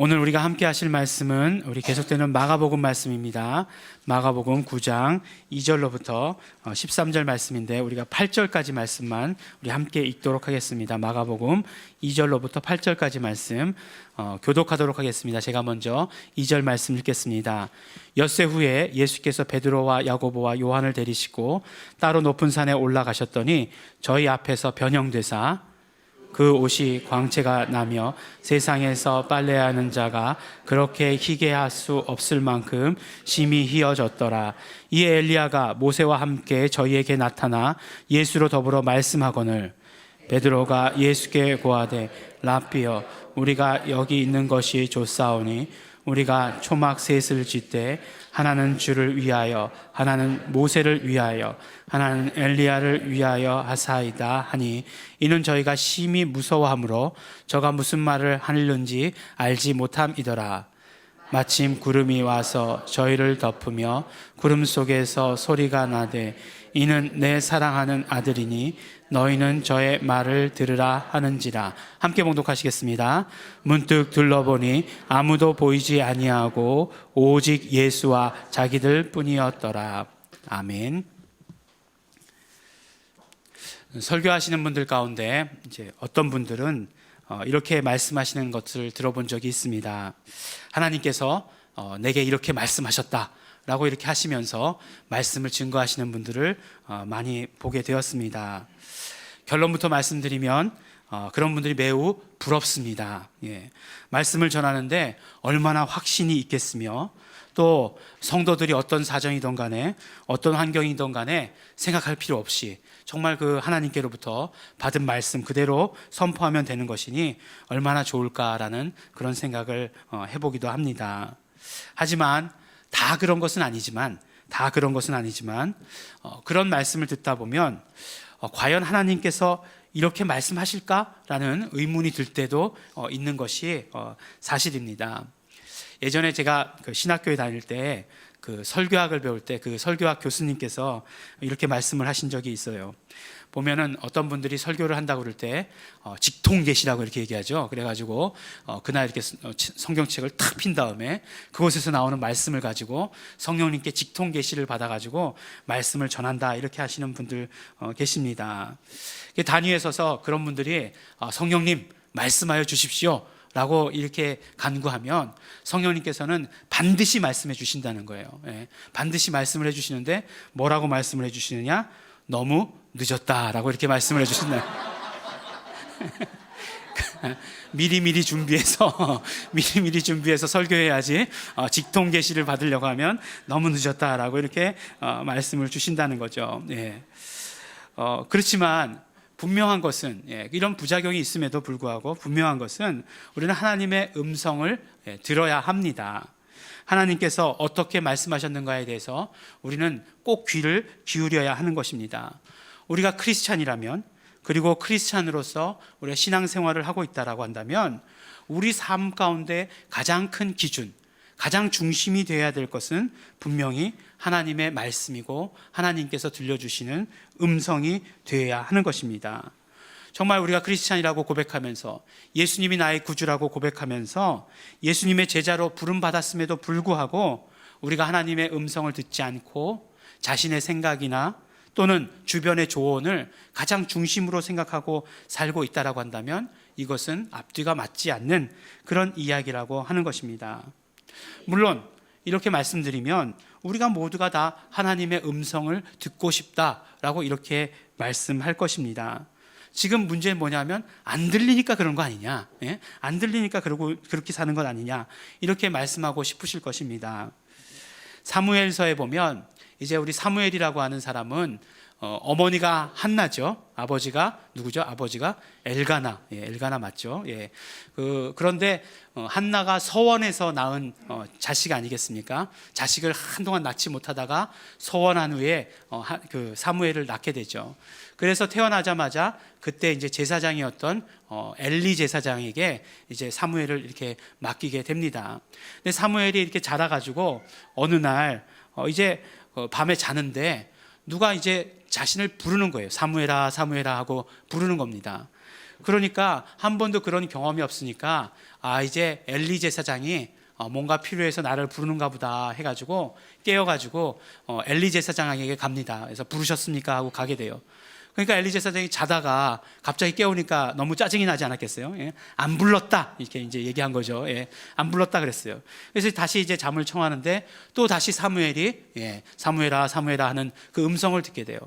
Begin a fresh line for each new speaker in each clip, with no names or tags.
오늘 우리가 함께 하실 말씀은 우리 계속되는 마가복음 말씀입니다. 마가복음 9장 2절로부터 13절 말씀인데 우리가 8절까지 말씀만 우리 함께 읽도록 하겠습니다. 마가복음 2절로부터 8절까지 말씀 교독하도록 하겠습니다. 제가 먼저 2절 말씀 읽겠습니다. 엿새 후에 예수께서 베드로와 야고보와 요한을 데리시고 따로 높은 산에 올라가셨더니 저희 앞에서 변형되사 그 옷이 광채가 나며 세상에서 빨래하는 자가 그렇게 희게 할 수 없을 만큼 심히 희어졌더라. 이에 엘리야가 모세와 함께 저희에게 나타나 예수로 더불어 말씀하거늘 베드로가 예수께 고하되 랍비여 우리가 여기 있는 것이 좋사오니 우리가 초막 셋을 짓되 하나는 주를 위하여 하나는 모세를 위하여 하나는 엘리야를 위하여 하사이다 하니 이는 저희가 심히 무서워하므로 저가 무슨 말을 하는지 알지 못함이더라. 마침 구름이 와서 저희를 덮으며 구름 속에서 소리가 나되 이는 내 사랑하는 아들이니 너희는 저의 말을 들으라 하는지라. 함께 봉독하시겠습니다. 문득 둘러보니 아무도 보이지 아니하고 오직 예수와 자기들 뿐이었더라. 아멘. 설교하시는 분들 가운데 이제 어떤 분들은 이렇게 말씀하시는 것을 들어본 적이 있습니다. 하나님께서 내게 이렇게 말씀하셨다 라고 이렇게 하시면서 말씀을 증거하시는 분들을 많이 보게 되었습니다. 결론부터 말씀드리면 그런 분들이 매우 부럽습니다. 말씀을 전하는데 얼마나 확신이 있겠으며 또 성도들이 어떤 사정이든 간에 어떤 환경이든 간에 생각할 필요 없이 정말 그 하나님께로부터 받은 말씀 그대로 선포하면 되는 것이니 얼마나 좋을까라는 그런 생각을 해보기도 합니다. 하지만 다 그런 것은 아니지만 그런 말씀을 듣다 보면 과연 하나님께서 이렇게 말씀하실까라는 의문이 들 때도 있는 것이 사실입니다. 예전에 제가 그 신학교에 다닐 때 그 설교학을 배울 때 그 설교학 교수님께서 이렇게 말씀을 하신 적이 있어요. 보면은 어떤 분들이 설교를 한다고 그럴 때 직통계시라고 이렇게 얘기하죠. 그래가지고 그날 이렇게 성경책을 탁 핀 다음에 그곳에서 나오는 말씀을 가지고 성령님께 직통계시를 받아가지고 말씀을 전한다 이렇게 하시는 분들 계십니다. 단위에 서서 그런 분들이 성령님 말씀하여 주십시오 라고 이렇게 간구하면 성령님께서는 반드시 말씀해 주신다는 거예요. 반드시 말씀을 해 주시는데 뭐라고 말씀을 해 주시느냐? 너무 늦었다라고 이렇게 말씀을 해 주신다. 미리미리 준비해서 설교해야지 직통 계시를 받으려고 하면 너무 늦었다라고 이렇게 말씀을 주신다는 거죠. 그렇지만 분명한 것은 이런 부작용이 있음에도 불구하고 분명한 것은 우리는 하나님의 음성을 들어야 합니다. 하나님께서 어떻게 말씀하셨는가에 대해서 우리는 꼭 귀를 기울여야 하는 것입니다. 우리가 크리스찬이라면 그리고 크리스찬으로서 우리가 신앙생활을 하고 있다라고 한다면 우리 삶 가운데 가장 큰 기준, 가장 중심이 되어야 될 것은 분명히 하나님의 말씀이고 하나님께서 들려주시는 음성이 되어야 하는 것입니다. 정말 우리가 크리스찬이라고 고백하면서 예수님이 나의 구주라고 고백하면서 예수님의 제자로 부름받았음에도 불구하고 우리가 하나님의 음성을 듣지 않고 자신의 생각이나 또는 주변의 조언을 가장 중심으로 생각하고 살고 있다라고 한다면 이것은 앞뒤가 맞지 않는 그런 이야기라고 하는 것입니다. 물론 이렇게 말씀드리면 우리가 모두가 다 하나님의 음성을 듣고 싶다라고 이렇게 말씀할 것입니다. 지금 문제는 뭐냐면 안 들리니까 그런 거 아니냐, 안 들리니까 그렇게 사는 것 아니냐 이렇게 말씀하고 싶으실 것입니다. 사무엘서에 보면 이제 우리 사무엘이라고 하는 사람은 어머니가 한나죠. 아버지가 누구죠? 아버지가 엘가나. 엘가나 맞죠? 그런데 한나가 서원에서 낳은 자식 아니겠습니까? 자식을 한동안 낳지 못하다가 서원한 후에 그 사무엘을 낳게 되죠. 그래서 태어나자마자 그때 이제 제사장이었던 엘리 제사장에게 이제 사무엘을 이렇게 맡기게 됩니다. 근데 사무엘이 이렇게 자라가지고 어느 날 이제 밤에 자는데 누가 이제 자신을 부르는 거예요. 사무엘아 사무엘아 하고 부르는 겁니다. 그러니까 한 번도 그런 경험이 없으니까 이제 엘리 제사장이 뭔가 필요해서 나를 부르는가 보다 해가지고 깨어가지고 엘리 제사장에게 갑니다. 그래서 부르셨습니까? 하고 가게 돼요. 그러니까 엘리 제사장이 자다가 갑자기 깨우니까 너무 짜증이 나지 않았겠어요? 예? 안 불렀다 이렇게 이제 얘기한 거죠. 예? 안 불렀다 그랬어요. 그래서 다시 이제 잠을 청하는데 또 다시 사무엘이 사무엘아 사무엘아 하는 그 음성을 듣게 돼요.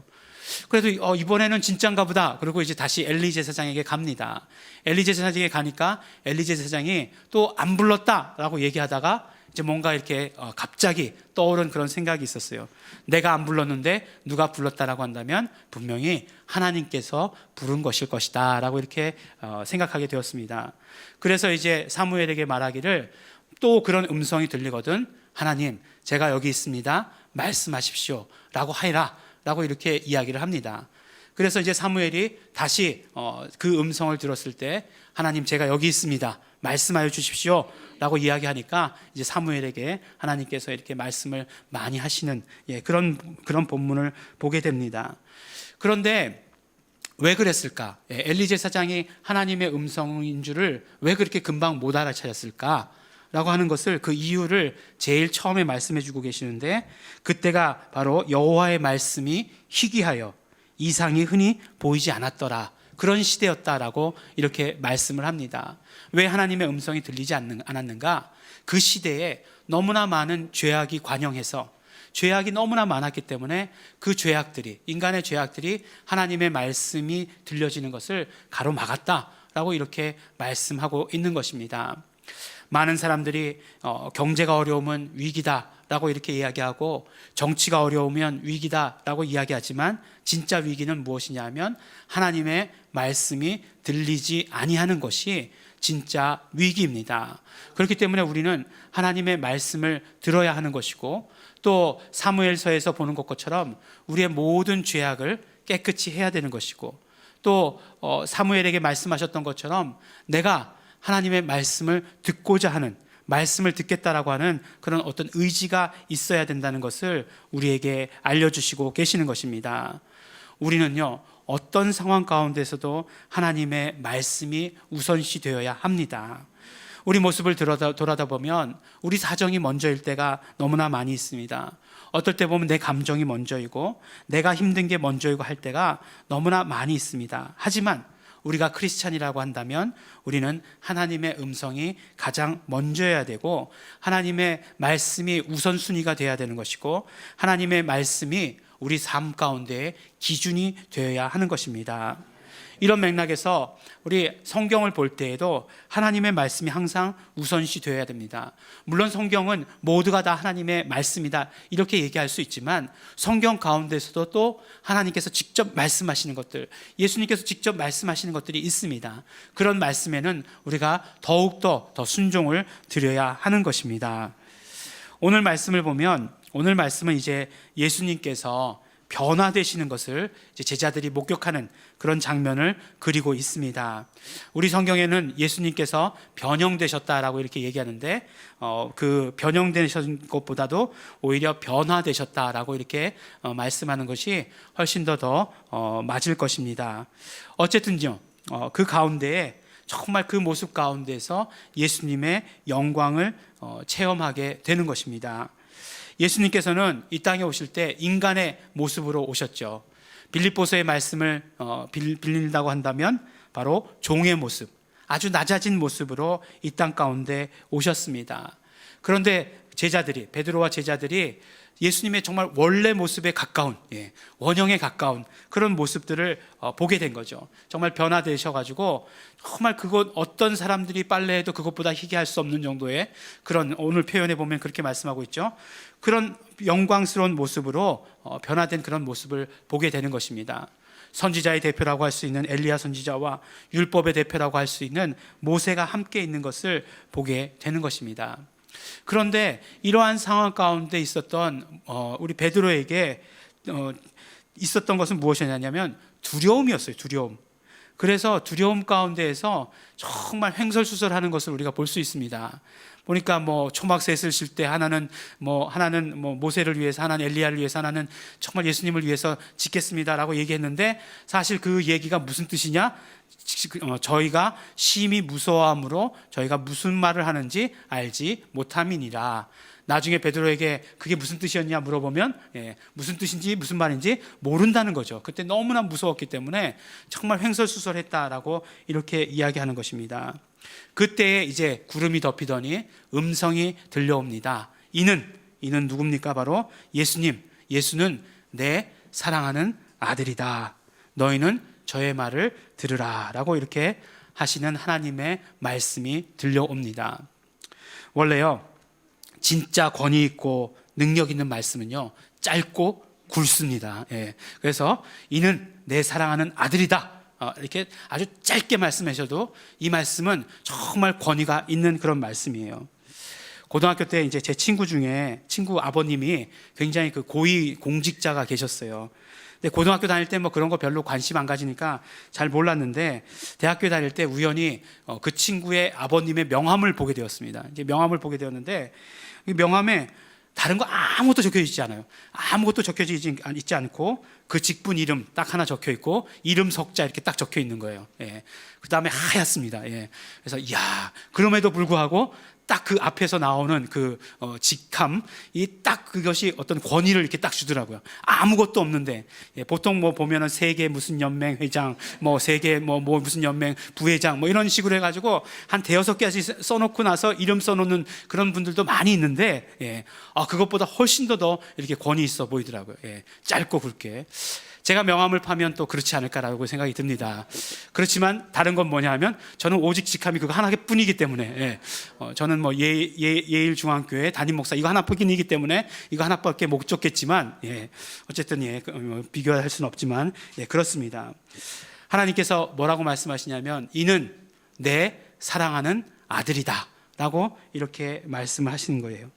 그래도 이번에는 진짠가 보다. 그리고 이제 다시 엘리 제사장에게 갑니다. 엘리 제사장에게 가니까 엘리 제사장이 또 안 불렀다라고 얘기하다가 이제 뭔가 이렇게 갑자기 떠오른 그런 생각이 있었어요. 내가 안 불렀는데 누가 불렀다라고 한다면 분명히 하나님께서 부른 것일 것이다 라고 이렇게 생각하게 되었습니다. 그래서 이제 사무엘에게 말하기를 또 그런 음성이 들리거든 하나님 제가 여기 있습니다 말씀하십시오 라고 하이라 라고 이렇게 이야기를 합니다. 그래서 이제 사무엘이 다시 그 음성을 들었을 때 하나님 제가 여기 있습니다 말씀하여 주십시오 라고 이야기하니까 이제 사무엘에게 하나님께서 이렇게 말씀을 많이 하시는 그런 본문을 보게 됩니다. 그런데 왜 그랬을까? 엘리 제사장이 하나님의 음성인 줄을 왜 그렇게 금방 못 알아차렸을까? 라고 하는 것을 그 이유를 제일 처음에 말씀해 주고 계시는데 그때가 바로 여호와의 말씀이 희귀하여 이상이 흔히 보이지 않았더라 그런 시대였다라고 이렇게 말씀을 합니다. 왜 하나님의 음성이 들리지 않았는가? 그 시대에 너무나 많은 죄악이 관영해서 죄악이 너무나 많았기 때문에 그 죄악들이 인간의 죄악들이 하나님의 말씀이 들려지는 것을 가로막았다라고 이렇게 말씀하고 있는 것입니다. 많은 사람들이 경제가 어려우면 위기다라고 이렇게 이야기하고 정치가 어려우면 위기다라고 이야기하지만 진짜 위기는 무엇이냐 하면 하나님의 말씀이 들리지 아니하는 것이 진짜 위기입니다. 그렇기 때문에 우리는 하나님의 말씀을 들어야 하는 것이고 또 사무엘서에서 보는 것처럼 우리의 모든 죄악을 깨끗이 해야 되는 것이고 또 사무엘에게 말씀하셨던 것처럼 내가 하나님의 말씀을 듣고자 하는 말씀을 듣겠다라고 하는 그런 어떤 의지가 있어야 된다는 것을 우리에게 알려주시고 계시는 것입니다. 우리는요 어떤 상황 가운데서도 하나님의 말씀이 우선시 되어야 합니다. 우리 모습을 돌아다 보면 우리 사정이 먼저일 때가 너무나 많이 있습니다. 어떨 때 보면 내 감정이 먼저이고 내가 힘든 게 먼저이고 할 때가 너무나 많이 있습니다. 하지만 우리가 크리스찬이라고 한다면 우리는 하나님의 음성이 가장 먼저여야 되고 하나님의 말씀이 우선순위가 되어야 되는 것이고 하나님의 말씀이 우리 삶 가운데의 기준이 되어야 하는 것입니다. 이런 맥락에서 우리 성경을 볼 때에도 하나님의 말씀이 항상 우선시 되어야 됩니다. 물론 성경은 모두가 다 하나님의 말씀이다 이렇게 얘기할 수 있지만 성경 가운데서도 또 하나님께서 직접 말씀하시는 것들, 예수님께서 직접 말씀하시는 것들이 있습니다. 그런 말씀에는 우리가 더욱더 더 순종을 드려야 하는 것입니다. 오늘 말씀을 보면 오늘 말씀은 이제 예수님께서 변화되시는 것을 이제 제자들이 목격하는 그런 장면을 그리고 있습니다. 우리 성경에는 예수님께서 변형되셨다라고 이렇게 얘기하는데 그 변형되신 것보다도 오히려 변화되셨다라고 이렇게 말씀하는 것이 훨씬 더 맞을 것입니다. 어쨌든요, 그 가운데에 정말 그 모습 가운데서 예수님의 영광을 체험하게 되는 것입니다. 예수님께서는 이 땅에 오실 때 인간의 모습으로 오셨죠. 빌립보서의 말씀을 빌린다고 한다면 바로 종의 모습, 아주 낮아진 모습으로 이 땅 가운데 오셨습니다. 그런데 제자들이, 베드로와 제자들이 예수님의 정말 원래 모습에 가까운, 원형에 가까운 그런 모습들을 보게 된 거죠. 정말 변화되셔가지고 정말 그것 어떤 사람들이 빨래해도 그것보다 희귀할 수 없는 정도의 그런, 오늘 표현해 보면 그렇게 말씀하고 있죠. 그런 영광스러운 모습으로 변화된 그런 모습을 보게 되는 것입니다. 선지자의 대표라고 할 수 있는 엘리야 선지자와 율법의 대표라고 할 수 있는 모세가 함께 있는 것을 보게 되는 것입니다. 그런데 이러한 상황 가운데 있었던 우리 베드로에게 있었던 것은 무엇이냐면 두려움이었어요. 두려움. 그래서 두려움 가운데에서 정말 횡설수설하는 것을 우리가 볼 수 있습니다. 보니까 초막셋을 쉴 때 하나는 모세를 위해서, 하나는 엘리야를 위해서, 하나는 정말 예수님을 위해서 짓겠습니다라고 얘기했는데 사실 그 얘기가 무슨 뜻이냐? 저희가 심히 무서워함으로 저희가 무슨 말을 하는지 알지 못함이니라. 나중에 베드로에게 그게 무슨 뜻이었냐 물어보면 무슨 뜻인지 무슨 말인지 모른다는 거죠. 그때 너무나 무서웠기 때문에 정말 횡설수설했다라고 이렇게 이야기하는 것입니다. 그때에 이제 구름이 덮이더니 음성이 들려옵니다. 이는 누굽니까? 바로 예수는 내 사랑하는 아들이다. 너희는 저의 말을 들으라 라고 이렇게 하시는 하나님의 말씀이 들려옵니다. 원래요, 진짜 권위 있고 능력 있는 말씀은요, 짧고 굵습니다. 그래서 이는 내 사랑하는 아들이다, 이렇게 아주 짧게 말씀하셔도 이 말씀은 정말 권위가 있는 그런 말씀이에요. 고등학교 때 이제 제 친구 중에 친구 아버님이 굉장히 그 고위 공직자가 계셨어요. 근데 고등학교 다닐 때 뭐 그런 거 별로 관심 안 가지니까 잘 몰랐는데 대학교 다닐 때 우연히 그 친구의 아버님의 명함을 보게 되었습니다. 이제 명함을 보게 되었는데 이 명함에 다른 거 아무것도 적혀 있지 않아요. 아무것도 적혀지지 있지 않고 그 직분 이름 딱 하나 적혀 있고 이름 석자 이렇게 딱 적혀 있는 거예요. 그 다음에 하얗습니다. 그래서 그럼에도 불구하고 딱 그 앞에서 나오는 그 직함이 딱 그것이 어떤 권위를 이렇게 딱 주더라고요. 아무것도 없는데 보통 뭐 보면은 세계 무슨 연맹 회장, 뭐 세계 뭐 무슨 연맹 부회장 뭐 이런 식으로 해가지고 한 대여섯 개씩 써놓고 나서 이름 써놓는 그런 분들도 많이 있는데 그것보다 훨씬 더 이렇게 권위 있어 보이더라고요. 짧고 굵게. 제가 명함을 파면 또 그렇지 않을까라고 생각이 듭니다. 그렇지만 다른 건 뭐냐 하면 저는 오직 직함이 그거 하나뿐이기 때문에 저는 뭐 예일 중앙교회 담임 목사 이거 하나뿐이기 때문에 이거 하나밖에 못 줬겠지만 어쨌든 비교할 수는 없지만 그렇습니다. 하나님께서 뭐라고 말씀하시냐면 이는 내 사랑하는 아들이다 라고 이렇게 말씀하시는 거예요.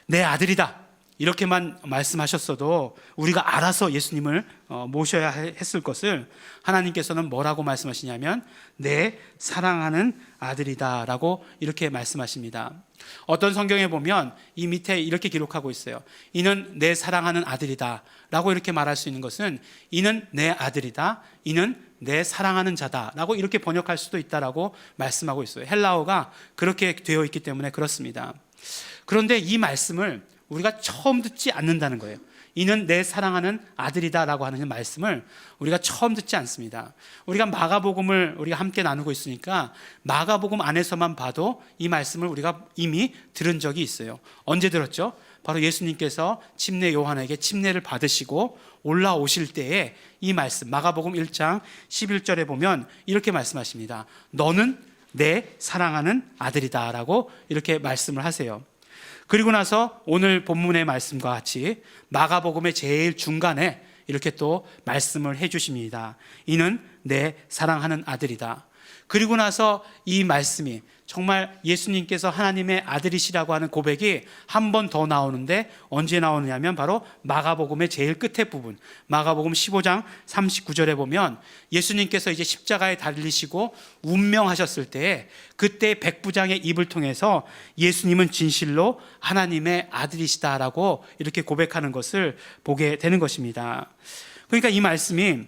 내 아들이다 이렇게만 말씀하셨어도 우리가 알아서 예수님을 모셔야 했을 것을 하나님께서는 뭐라고 말씀하시냐면 내 사랑하는 아들이다 라고 이렇게 말씀하십니다. 어떤 성경에 보면 이 밑에 이렇게 기록하고 있어요. 이는 내 사랑하는 아들이다 라고 이렇게 말할 수 있는 것은 이는 내 아들이다, 이는 내 사랑하는 자다 라고 이렇게 번역할 수도 있다라고 말씀하고 있어요. 헬라어가 그렇게 되어 있기 때문에 그렇습니다. 그런데 이 말씀을 우리가 처음 듣지 않는다는 거예요. 이는 내 사랑하는 아들이다 라고 하는 말씀을 우리가 처음 듣지 않습니다. 우리가 마가복음을 우리가 함께 나누고 있으니까 마가복음 안에서만 봐도 이 말씀을 우리가 이미 들은 적이 있어요. 언제 들었죠? 바로 예수님께서 침례 요한에게 침례를 받으시고 올라오실 때에 이 말씀 마가복음 1장 11절에 보면 이렇게 말씀하십니다. 너는 내 사랑하는 아들이다 라고 이렇게 말씀을 하세요. 그리고 나서 오늘 본문의 말씀과 같이 마가복음의 제일 중간에 이렇게 또 말씀을 해주십니다. 이는 내 사랑하는 아들이다. 그리고 나서 이 말씀이 정말 예수님께서 하나님의 아들이시라고 하는 고백이 한 번 더 나오는데 언제 나오느냐면 바로 마가복음의 제일 끝에 부분 마가복음 15장 39절에 보면 예수님께서 이제 십자가에 달리시고 운명하셨을 때에 그때 백부장의 입을 통해서 예수님은 진실로 하나님의 아들이시다라고 이렇게 고백하는 것을 보게 되는 것입니다. 그러니까 이 말씀이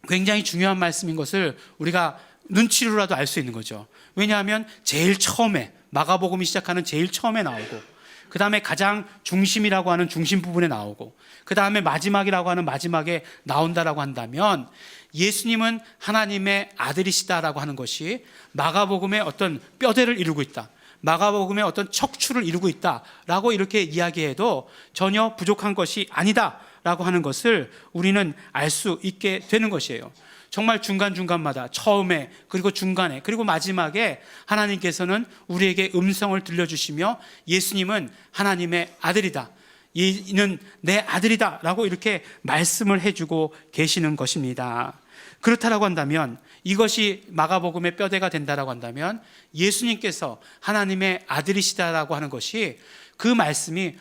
굉장히 중요한 말씀인 것을 우리가 눈치로라도 알 수 있는 거죠. 왜냐하면 제일 처음에 마가복음이 시작하는 제일 처음에 나오고 그 다음에 가장 중심이라고 하는 중심 부분에 나오고 그 다음에 마지막이라고 하는 마지막에 나온다라고 한다면 예수님은 하나님의 아들이시다라고 하는 것이 마가복음의 어떤 뼈대를 이루고 있다, 마가복음의 어떤 척추를 이루고 있다라고 이렇게 이야기해도 전혀 부족한 것이 아니다라고 하는 것을 우리는 알 수 있게 되는 것이에요. 정말 중간중간마다 처음에 그리고 중간에 그리고 마지막에 하나님께서는 우리에게 음성을 들려주시며 예수님은 하나님의 아들이다, 이는 내 아들이다 라고 이렇게 말씀을 해주고 계시는 것입니다. 그렇다라고 한다면 이것이 마가복음의 뼈대가 된다라고 한다면 예수님께서 하나님의 아들이시다라고 하는 것이 그 말씀이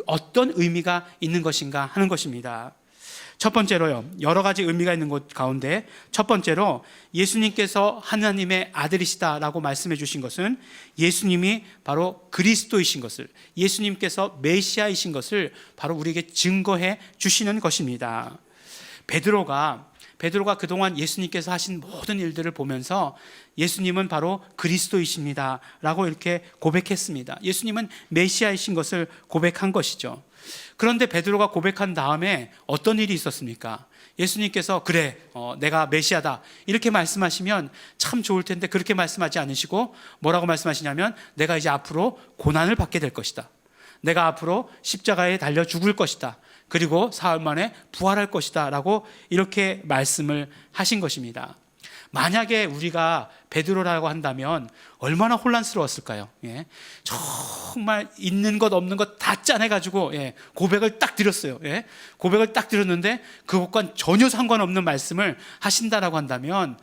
어떤 의미가 있는 것인가 하는 것입니다. 첫 번째로요, 여러 가지 의미가 있는 것 가운데 첫 번째로 예수님께서 하나님의 아들이시다라고 말씀해 주신 것은 예수님이 바로 그리스도이신 것을, 예수님께서 메시아이신 것을 바로 우리에게 증거해 주시는 것입니다. 베드로가 베드로가 그동안 예수님께서 하신 모든 일들을 보면서 예수님은 바로 그리스도이십니다 라고 이렇게 고백했습니다. 예수님은 메시아이신 것을 고백한 것이죠. 그런데 베드로가 고백한 다음에 어떤 일이 있었습니까? 예수님께서 그래 내가 메시아다 이렇게 말씀하시면 참 좋을 텐데 그렇게 말씀하지 않으시고 뭐라고 말씀하시냐면 내가 이제 앞으로 고난을 받게 될 것이다. 내가 앞으로 십자가에 달려 죽을 것이다. 그리고 사흘 만에 부활할 것이다 라고 이렇게 말씀을 하신 것입니다. 만약에 우리가 베드로라고 한다면 얼마나 혼란스러웠을까요? 예. 정말 있는 것 없는 것 다 짜내가지고 고백을 딱 드렸어요. 고백을 딱 드렸는데 그것과 전혀 상관없는 말씀을 하신다라고 한다면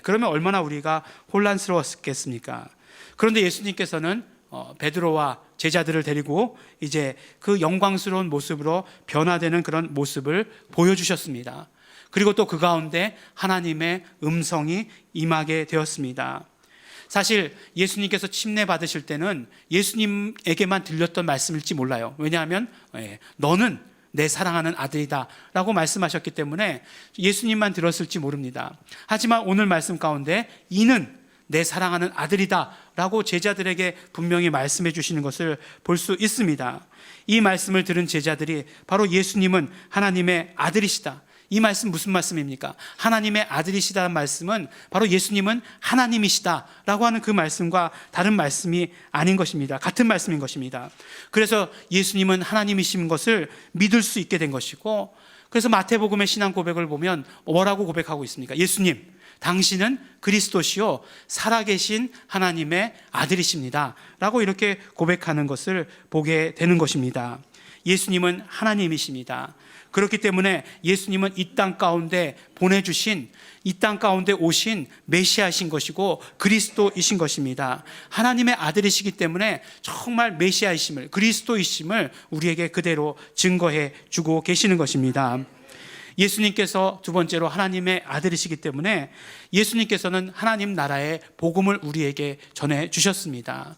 그러면 얼마나 우리가 혼란스러웠겠습니까? 그런데 예수님께서는 베드로와 제자들을 데리고 이제 그 영광스러운 모습으로 변화되는 그런 모습을 보여주셨습니다. 그리고 또 그 가운데 하나님의 음성이 임하게 되었습니다. 사실 예수님께서 침례 받으실 때는 예수님에게만 들렸던 말씀일지 몰라요. 왜냐하면 너는 내 사랑하는 아들이다 라고 말씀하셨기 때문에 예수님만 들었을지 모릅니다. 하지만 오늘 말씀 가운데 이는 내 사랑하는 아들이다 라고 제자들에게 분명히 말씀해 주시는 것을 볼 수 있습니다. 이 말씀을 들은 제자들이 바로 예수님은 하나님의 아들이시다. 이 말씀 무슨 말씀입니까? 하나님의 아들이시다는 말씀은 바로 예수님은 하나님이시다 라고 하는 그 말씀과 다른 말씀이 아닌 것입니다. 같은 말씀인 것입니다. 그래서 예수님은 하나님이신 것을 믿을 수 있게 된 것이고, 그래서 마태복음의 신앙 고백을 보면 뭐라고 고백하고 있습니까? 예수님, 당신은 그리스도시요 살아계신 하나님의 아들이십니다 라고 이렇게 고백하는 것을 보게 되는 것입니다. 예수님은 하나님이십니다. 그렇기 때문에 예수님은 이 땅 가운데 보내주신, 이 땅 가운데 오신 메시아이신 것이고 그리스도이신 것입니다. 하나님의 아들이시기 때문에 정말 메시아이심을, 그리스도이심을 우리에게 그대로 증거해 주고 계시는 것입니다. 예수님께서 두 번째로 하나님의 아들이시기 때문에 예수님께서는 하나님 나라의 복음을 우리에게 전해 주셨습니다.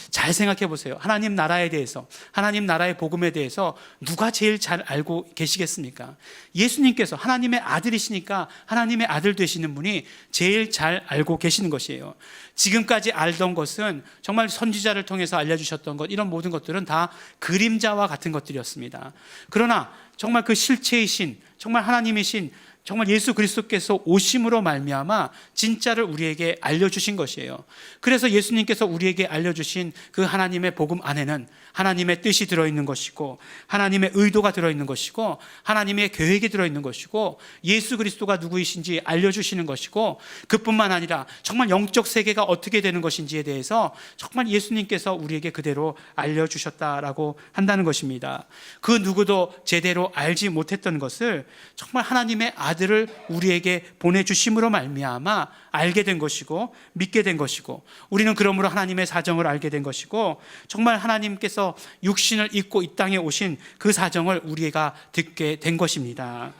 잘 생각해 보세요. 하나님 나라에 대해서, 하나님 나라의 복음에 대해서 누가 제일 잘 알고 계시겠습니까? 예수님께서 하나님의 아들이시니까 하나님의 아들 되시는 분이 제일 잘 알고 계시는 것이에요. 지금까지 알던 것은 정말 선지자를 통해서 알려주셨던 것, 이런 모든 것들은 다 그림자와 같은 것들이었습니다. 그러나 정말 그 실체이신, 정말 하나님이신 정말 예수 그리스도께서 오심으로 말미암아 진짜를 우리에게 알려주신 것이에요. 그래서 예수님께서 우리에게 알려주신 그 하나님의 복음 안에는 하나님의 뜻이 들어있는 것이고, 하나님의 의도가 들어있는 것이고, 하나님의 계획이 들어있는 것이고, 예수 그리스도가 누구이신지 알려주시는 것이고, 그뿐만 아니라 정말 영적 세계가 어떻게 되는 것인지에 대해서 정말 예수님께서 우리에게 그대로 알려주셨다라고 한다는 것입니다. 그 누구도 제대로 알지 못했던 것을 정말 하나님의 아들을 우리에게 보내주심으로 말미암아 알게 된 것이고 믿게 된 것이고, 우리는 그러므로 하나님의 사정을 알게 된 것이고, 정말 하나님께서 육신을 입고 이 땅에 오신 그 사정을 우리가 듣게 된 것입니다.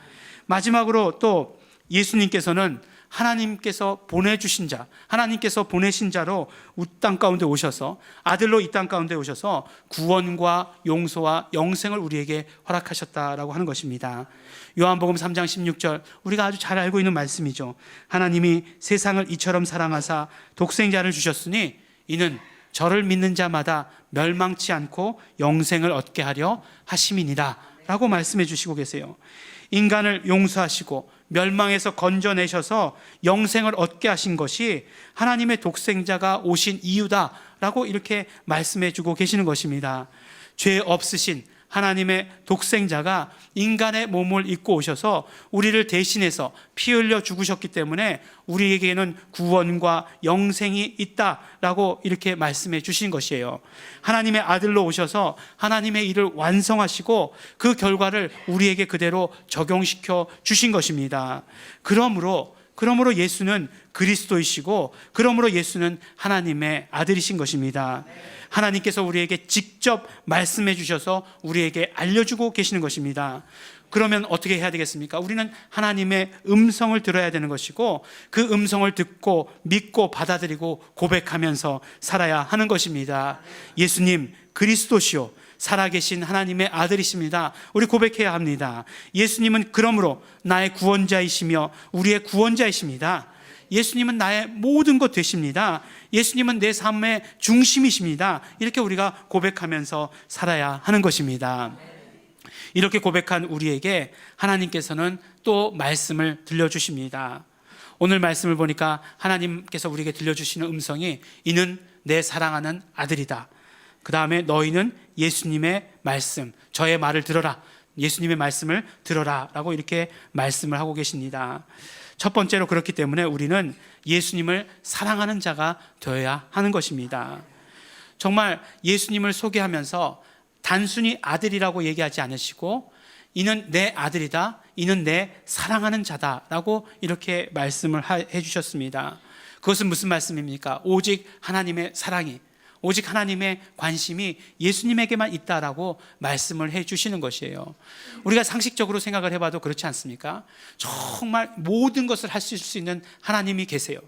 마지막으로 또 예수님께서는 하나님께서 보내주신 자, 하나님께서 보내신 자로 이 땅 가운데 오셔서, 아들로 이 땅 가운데 오셔서 구원과 용서와 영생을 우리에게 허락하셨다라고 하는 것입니다. 요한복음 3장 16절, 우리가 아주 잘 알고 있는 말씀이죠. 하나님이 세상을 이처럼 사랑하사 독생자를 주셨으니 이는 저를 믿는 자마다 멸망치 않고 영생을 얻게 하려 하심이니라 라고 말씀해 주시고 계세요. 인간을 용서하시고 멸망에서 건져내셔서 영생을 얻게 하신 것이 하나님의 독생자가 오신 이유다라고 이렇게 말씀해 주고 계시는 것입니다. 죄 없으신 하나님의 독생자가 인간의 몸을 입고 오셔서 우리를 대신해서 피 흘려 죽으셨기 때문에 우리에게는 구원과 영생이 있다라고 이렇게 말씀해 주신 것이에요. 하나님의 아들로 오셔서 하나님의 일을 완성하시고 그 결과를 우리에게 그대로 적용시켜 주신 것입니다. 그러므로 예수는 그리스도이시고, 그러므로 예수는 하나님의 아들이신 것입니다. 하나님께서 우리에게 직접 말씀해 주셔서 우리에게 알려주고 계시는 것입니다. 그러면 어떻게 해야 되겠습니까? 우리는 하나님의 음성을 들어야 되는 것이고, 그 음성을 듣고 믿고 받아들이고 고백하면서 살아야 하는 것입니다. 예수님 그리스도시요 살아계신 하나님의 아들이십니다. 우리 고백해야 합니다. 예수님은 그러므로 나의 구원자이시며 우리의 구원자이십니다. 예수님은 나의 모든 것 되십니다. 예수님은 내 삶의 중심이십니다. 이렇게 우리가 고백하면서 살아야 하는 것입니다. 이렇게 고백한 우리에게 하나님께서는 또 말씀을 들려주십니다. 오늘 말씀을 보니까 하나님께서 우리에게 들려주시는 음성이 이는 내 사랑하는 아들이다. 그 다음에 너희는 예수님의 말씀, 저의 말을 들어라. 예수님의 말씀을 들어라 라고 이렇게 말씀을 하고 계십니다. 첫 번째로 그렇기 때문에 우리는 예수님을 사랑하는 자가 되어야 하는 것입니다. 정말 예수님을 소개하면서 단순히 아들이라고 얘기하지 않으시고 이는 내 아들이다, 이는 내 사랑하는 자다라고 이렇게 말씀을 해주셨습니다. 그것은 무슨 말씀입니까? 오직 하나님의 사랑이, 오직 하나님의 관심이 예수님에게만 있다라고 말씀을 해주시는 것이에요. 우리가 상식적으로 생각을 해봐도 그렇지 않습니까? 정말 모든 것을 할 수 있는 하나님이 계세요.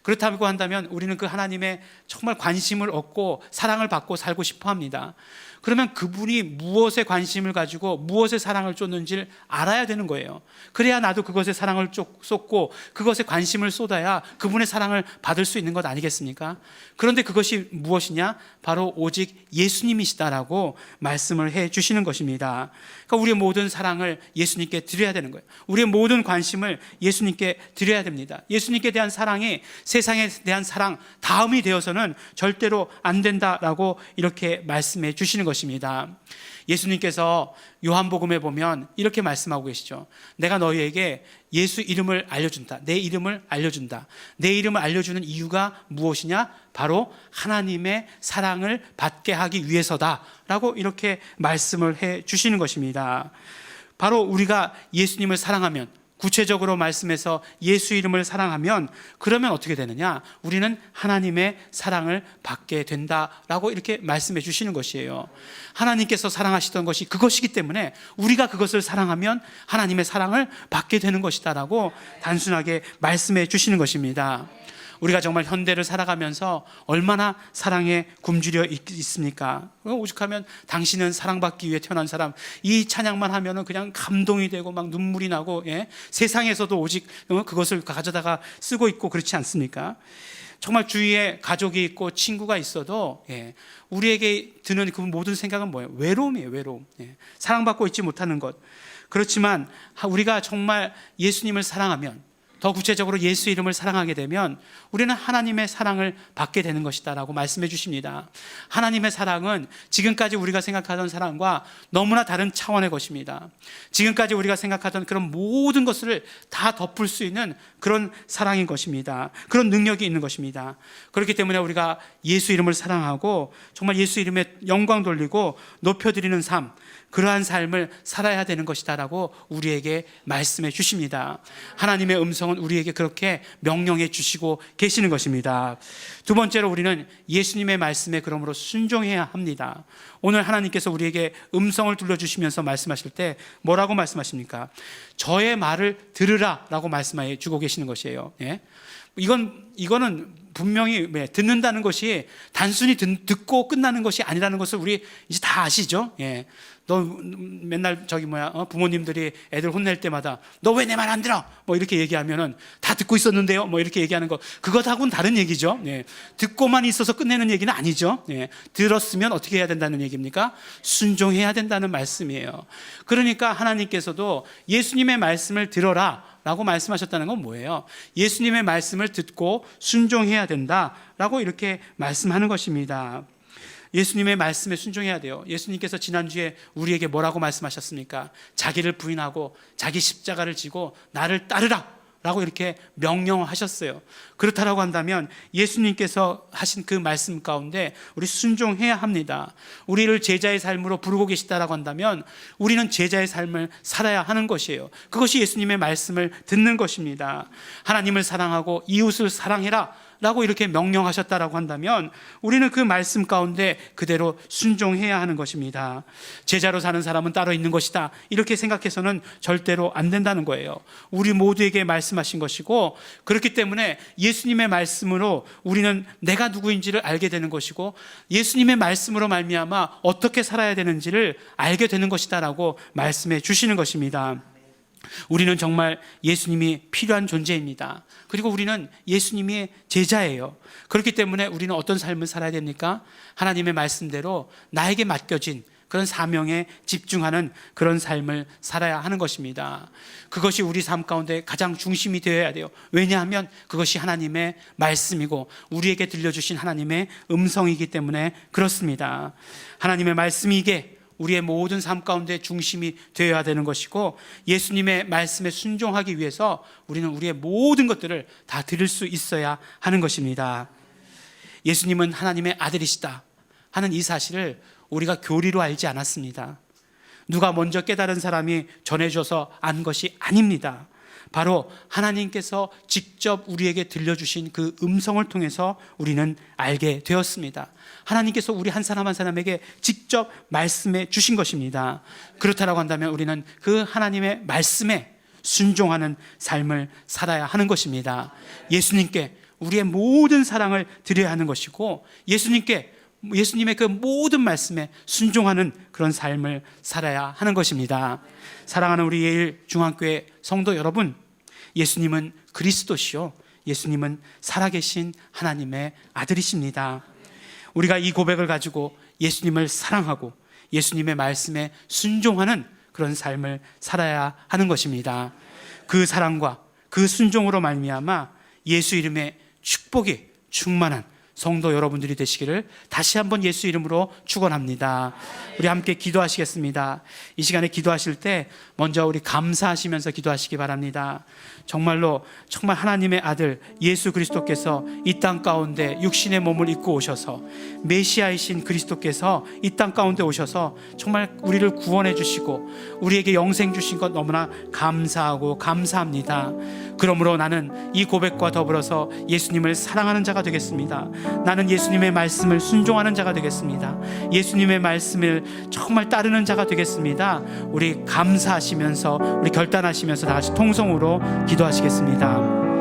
그렇다고 한다면 우리는 그 하나님의 정말 관심을 얻고 사랑을 받고 살고 싶어 합니다. 그러면 그분이 무엇에 관심을 가지고 무엇에 사랑을 쏟는지를 알아야 되는 거예요. 그래야 나도 그것에 사랑을 쏟고 그것에 관심을 쏟아야 그분의 사랑을 받을 수 있는 것 아니겠습니까? 그런데 그것이 무엇이냐? 바로 오직 예수님이시다라고 말씀을 해 주시는 것입니다. 그러니까 우리의 모든 사랑을 예수님께 드려야 되는 거예요. 우리의 모든 관심을 예수님께 드려야 됩니다. 예수님께 대한 사랑이 세상에 대한 사랑 다음이 되어서는 절대로 안 된다라고 이렇게 말씀해 주시는 것입니다. 예수님께서 요한복음에 보면 이렇게 말씀하고 계시죠. 내가 너희에게 예수 이름을 알려준다. 내 이름을 알려준다. 내 이름을 알려주는 이유가 무엇이냐? 바로 하나님의 사랑을 받게 하기 위해서다 라고 이렇게 말씀을 해 주시는 것입니다. 바로 우리가 예수님을 사랑하면, 구체적으로 말씀해서 예수 이름을 사랑하면 그러면 어떻게 되느냐? 우리는 하나님의 사랑을 받게 된다라고 이렇게 말씀해 주시는 것이에요. 하나님께서 사랑하시던 것이 그것이기 때문에 우리가 그것을 사랑하면 하나님의 사랑을 받게 되는 것이다라고 단순하게 말씀해 주시는 것입니다. 우리가 정말 현대를 살아가면서 얼마나 사랑에 굶주려 있습니까? 오죽하면 당신은 사랑받기 위해 태어난 사람, 이 찬양만 하면은 그냥 감동이 되고 막 눈물이 나고, 예? 세상에서도 오직 그것을 가져다가 쓰고 있고 그렇지 않습니까? 정말 주위에 가족이 있고 친구가 있어도, 예, 우리에게 드는 그 모든 생각은 뭐예요? 외로움이에요. 외로움. 예, 사랑받고 있지 못하는 것. 그렇지만 우리가 정말 예수님을 사랑하면, 더 구체적으로 예수 이름을 사랑하게 되면 우리는 하나님의 사랑을 받게 되는 것이다라고 말씀해 주십니다. 하나님의 사랑은 지금까지 우리가 생각하던 사랑과 너무나 다른 차원의 것입니다. 지금까지 우리가 생각하던 그런 모든 것을 다 덮을 수 있는 그런 사랑인 것입니다. 그런 능력이 있는 것입니다. 그렇기 때문에 우리가 예수 이름을 사랑하고 정말 예수 이름에 영광 돌리고 높여드리는 삶, 그러한 삶을 살아야 되는 것이다라고 우리에게 말씀해 주십니다. 하나님의 음성은 우리에게 그렇게 명령해 주시고 계시는 것입니다. 두 번째로 우리는 예수님의 말씀에 그러므로 순종해야 합니다. 오늘 하나님께서 우리에게 음성을 들려주시면서 말씀하실 때 뭐라고 말씀하십니까? 저의 말을 들으라 라고 말씀해 주고 계시는 것이에요. 예? 이거는 분명히 듣는다는 것이 단순히 듣고 끝나는 것이 아니라는 것을 우리 이제 다 아시죠? 예. 너 맨날 부모님들이 애들 혼낼 때마다 너 왜 내 말 안 들어? 뭐 이렇게 얘기하면은 다 듣고 있었는데요. 뭐 이렇게 얘기하는 거, 그것하고는 다른 얘기죠. 예. 듣고만 있어서 끝내는 얘기는 아니죠. 예. 들었으면 어떻게 해야 된다는 얘기입니까? 순종해야 된다는 말씀이에요. 그러니까 하나님께서도 예수님의 말씀을 들어라 라고 말씀하셨다는 건 뭐예요? 예수님의 말씀을 듣고 순종해야 된다라고 이렇게 말씀하는 것입니다. 예수님의 말씀에 순종해야 돼요. 예수님께서 지난주에 우리에게 뭐라고 말씀하셨습니까? 자기를 부인하고 자기 십자가를 지고 나를 따르라 라고 이렇게 명령하셨어요. 그렇다라고 한다면 예수님께서 하신 그 말씀 가운데 우리 순종해야 합니다. 우리를 제자의 삶으로 부르고 계시다라고 한다면 우리는 제자의 삶을 살아야 하는 것이에요. 그것이 예수님의 말씀을 듣는 것입니다. 하나님을 사랑하고 이웃을 사랑해라 라고 이렇게 명령하셨다라고 한다면 우리는 그 말씀 가운데 그대로 순종해야 하는 것입니다. 제자로 사는 사람은 따로 있는 것이다, 이렇게 생각해서는 절대로 안 된다는 거예요. 우리 모두에게 말씀하신 것이고, 그렇기 때문에 예수님의 말씀으로 우리는 내가 누구인지를 알게 되는 것이고, 예수님의 말씀으로 말미암아 어떻게 살아야 되는지를 알게 되는 것이다 라고 말씀해 주시는 것입니다. 우리는 정말 예수님이 필요한 존재입니다. 그리고 우리는 예수님의 제자예요. 그렇기 때문에 우리는 어떤 삶을 살아야 됩니까? 하나님의 말씀대로 나에게 맡겨진 그런 사명에 집중하는 그런 삶을 살아야 하는 것입니다. 그것이 우리 삶 가운데 가장 중심이 되어야 돼요. 왜냐하면 그것이 하나님의 말씀이고 우리에게 들려주신 하나님의 음성이기 때문에 그렇습니다. 하나님의 말씀이 이게 우리의 모든 삶 가운데 중심이 되어야 되는 것이고, 예수님의 말씀에 순종하기 위해서 우리는 우리의 모든 것들을 다 드릴 수 있어야 하는 것입니다. 예수님은 하나님의 아들이시다 하는 이 사실을 우리가 교리로 알지 않았습니다. 누가 먼저 깨달은 사람이 전해줘서 안 것이 아닙니다. 바로 하나님께서 직접 우리에게 들려주신 그 음성을 통해서 우리는 알게 되었습니다. 하나님께서 우리 한 사람 한 사람에게 직접 말씀해 주신 것입니다. 그렇다고 한다면 우리는 그 하나님의 말씀에 순종하는 삶을 살아야 하는 것입니다. 예수님께 우리의 모든 사랑을 드려야 하는 것이고, 예수님의 그 모든 말씀에 순종하는 그런 삶을 살아야 하는 것입니다. 사랑하는 우리 예일중앙교회 성도 여러분, 예수님은 그리스도시요, 예수님은 살아계신 하나님의 아들이십니다. 우리가 이 고백을 가지고 예수님을 사랑하고 예수님의 말씀에 순종하는 그런 삶을 살아야 하는 것입니다. 그 사랑과 그 순종으로 말미암아 예수 이름의 축복이 충만한 성도 여러분들이 되시기를 다시 한번 예수 이름으로 축원합니다. 우리 함께 기도하시겠습니다. 이 시간에 기도하실 때 먼저 우리 감사하시면서 기도하시기 바랍니다. 정말 하나님의 아들 예수 그리스도께서 이 땅 가운데 육신의 몸을 입고 오셔서, 메시아이신 그리스도께서 이 땅 가운데 오셔서 정말 우리를 구원해 주시고 우리에게 영생 주신 것 너무나 감사하고 감사합니다. 그러므로 나는 이 고백과 더불어서 예수님을 사랑하는 자가 되겠습니다. 나는 예수님의 말씀을 순종하는 자가 되겠습니다. 예수님의 말씀을 정말 따르는 자가 되겠습니다. 우리 감사하시면서, 우리 결단하시면서 다 같이 통성으로 기도하시겠습니다.